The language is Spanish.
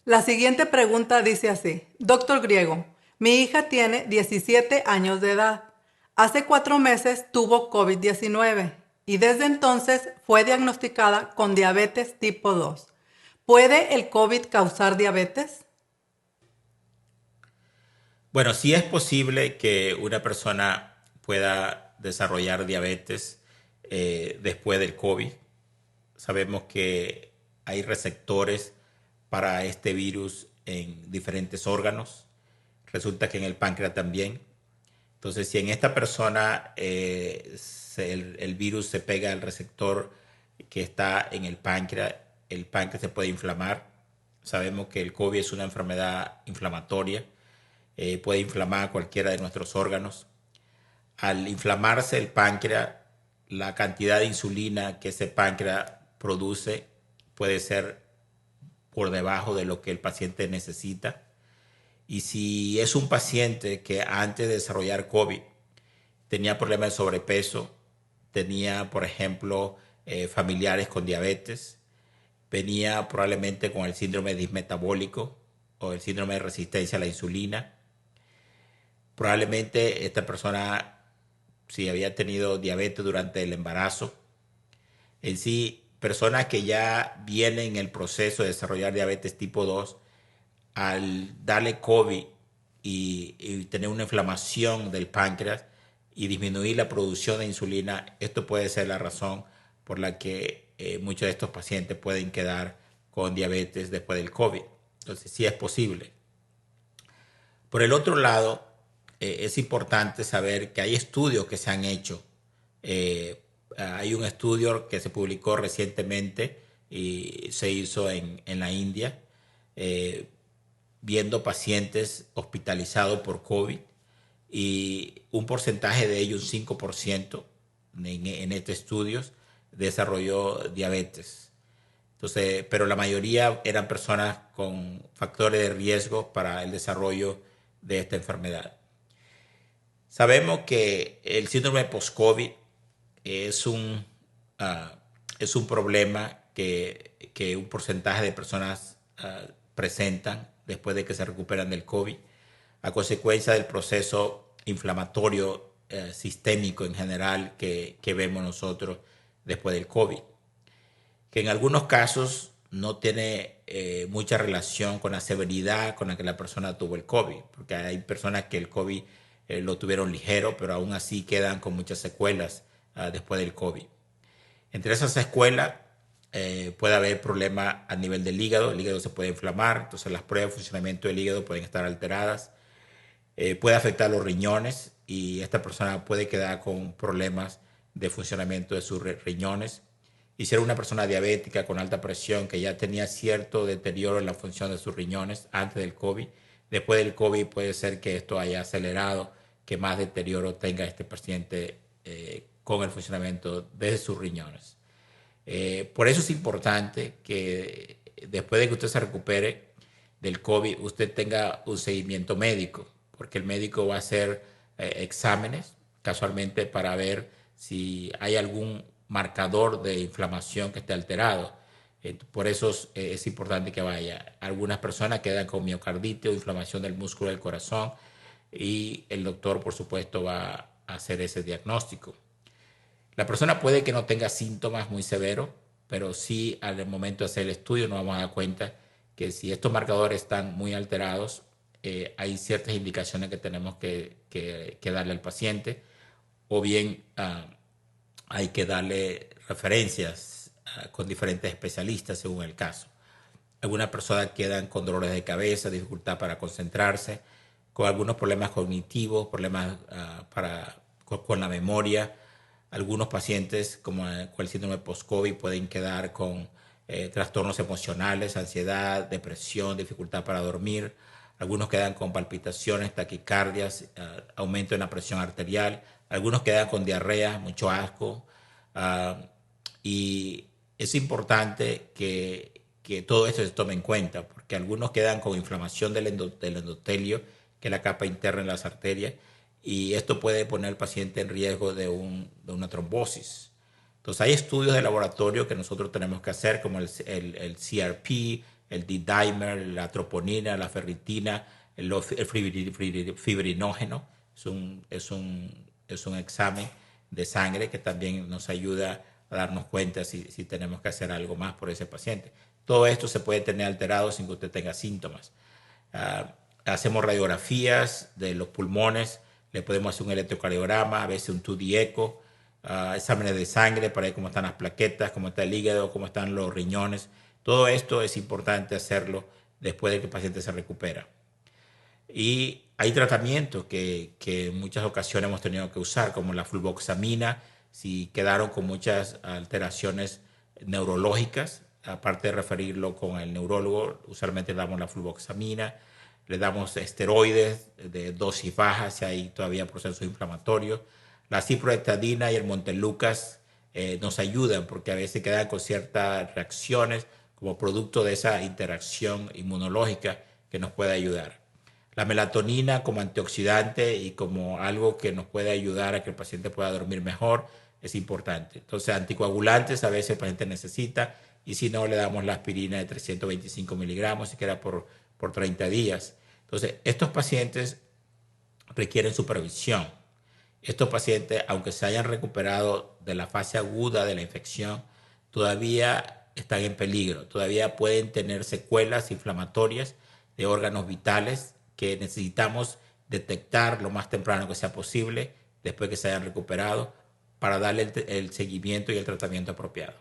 La siguiente pregunta dice así: Doctor Griego, mi hija tiene 17 años de edad. Hace 4 meses tuvo COVID-19 y desde entonces fue diagnosticada con diabetes tipo 2. ¿Puede el COVID causar diabetes? Bueno, sí es posible que una persona pueda desarrollar diabetes después del COVID. Sabemos que hay receptores para este virus en diferentes órganos. Resulta que en el páncreas también. Entonces, si en esta persona el virus se pega al receptor que está en el páncreas se puede inflamar. Sabemos que el COVID es una enfermedad inflamatoria, puede inflamar cualquiera de nuestros órganos. Al inflamarse el páncreas, la cantidad de insulina que ese páncreas produce puede ser por debajo de lo que el paciente necesita. Y si es un paciente que antes de desarrollar COVID tenía problemas de sobrepeso, tenía, por ejemplo, familiares con diabetes, venía probablemente con el síndrome dismetabólico o el síndrome de resistencia a la insulina, probablemente esta persona, si había tenido diabetes durante el embarazo, en sí, personas que ya vienen en el proceso de desarrollar diabetes tipo 2, al darle COVID y tener una inflamación del páncreas y disminuir la producción de insulina, esto puede ser la razón por la que muchos de estos pacientes pueden quedar con diabetes después del COVID. Entonces, sí es posible. Por el otro lado, es importante saber que hay estudios que se han hecho. Hay un estudio que se publicó recientemente y se hizo en la India, eh, viendo pacientes hospitalizados por COVID y un porcentaje de ellos, un 5% en estos estudios, desarrolló diabetes. Entonces, pero la mayoría eran personas con factores de riesgo para el desarrollo de esta enfermedad. Sabemos que el síndrome post-COVID es un, uh, es un problema que un porcentaje de personas presentan después de que se recuperan del COVID a consecuencia del proceso inflamatorio sistémico en general que vemos nosotros después del COVID, que en algunos casos no tiene mucha relación con la severidad con la que la persona tuvo el COVID, porque hay personas que el COVID lo tuvieron ligero, pero aún así quedan con muchas secuelas después del COVID. Entre esas secuelas puede haber problemas a nivel del hígado, el hígado se puede inflamar, entonces las pruebas de funcionamiento del hígado pueden estar alteradas, puede afectar los riñones y esta persona puede quedar con problemas de funcionamiento de sus riñones. Y si era una persona diabética con alta presión que ya tenía cierto deterioro en la función de sus riñones antes del COVID, después del COVID puede ser que esto haya acelerado, que más deterioro tenga este paciente con el funcionamiento de sus riñones. Por eso es importante que después de que usted se recupere del COVID, usted tenga un seguimiento médico, porque el médico va a hacer exámenes casualmente para ver si hay algún marcador de inflamación que esté alterado. Por eso es importante que vaya. Algunas personas quedan con miocarditis o inflamación del músculo del corazón y el doctor, por supuesto, va a hacer ese diagnóstico. La persona puede que no tenga síntomas muy severos, pero sí al momento de hacer el estudio nos vamos a dar cuenta que si estos marcadores están muy alterados, hay ciertas indicaciones que tenemos que darle al paciente o bien hay que darle referencias con diferentes especialistas según el caso. Algunas personas quedan con dolores de cabeza, dificultad para concentrarse, con algunos problemas cognitivos, problemas con la memoria. Algunos pacientes, como con el síndrome post-COVID, pueden quedar con trastornos emocionales, ansiedad, depresión, dificultad para dormir. Algunos quedan con palpitaciones, taquicardias, aumento en la presión arterial. Algunos quedan con diarrea, mucho asco. Uh, y es importante que todo esto se tome en cuenta, porque algunos quedan con inflamación del endotelio, que es la capa interna de las arterias, y esto puede poner al paciente en riesgo de una trombosis. Entonces hay estudios de laboratorio que nosotros tenemos que hacer, como el CRP, el D-dimer, la troponina, la ferritina, el fibrinógeno. Es un examen de sangre que también nos ayuda a darnos cuenta si tenemos que hacer algo más por ese paciente. Todo esto se puede tener alterado sin que usted tenga síntomas. Hacemos radiografías de los pulmones, le podemos hacer un electrocardiograma, a veces un 2D eco, exámenes de sangre para ver cómo están las plaquetas, cómo está el hígado, cómo están los riñones. Todo esto es importante hacerlo después de que el paciente se recupera. Y hay tratamientos que en muchas ocasiones hemos tenido que usar, como la fluvoxamina, si quedaron con muchas alteraciones neurológicas, aparte de referirlo con el neurólogo, usualmente le damos la fluvoxamina, le damos esteroides de dosis bajas si hay todavía procesos inflamatorios. La ciproheptadina y el Montelukast nos ayudan porque a veces quedan con ciertas reacciones como producto de esa interacción inmunológica que nos puede ayudar. La melatonina como antioxidante y como algo que nos puede ayudar a que el paciente pueda dormir mejor es importante. Entonces, anticoagulantes a veces el paciente necesita y si no, le damos la aspirina de 325 miligramos, siquiera por 30 días. Entonces, estos pacientes requieren supervisión. Estos pacientes, aunque se hayan recuperado de la fase aguda de la infección, todavía están en peligro, todavía pueden tener secuelas inflamatorias de órganos vitales que necesitamos detectar lo más temprano que sea posible después que se hayan recuperado para darle el seguimiento y el tratamiento apropiado.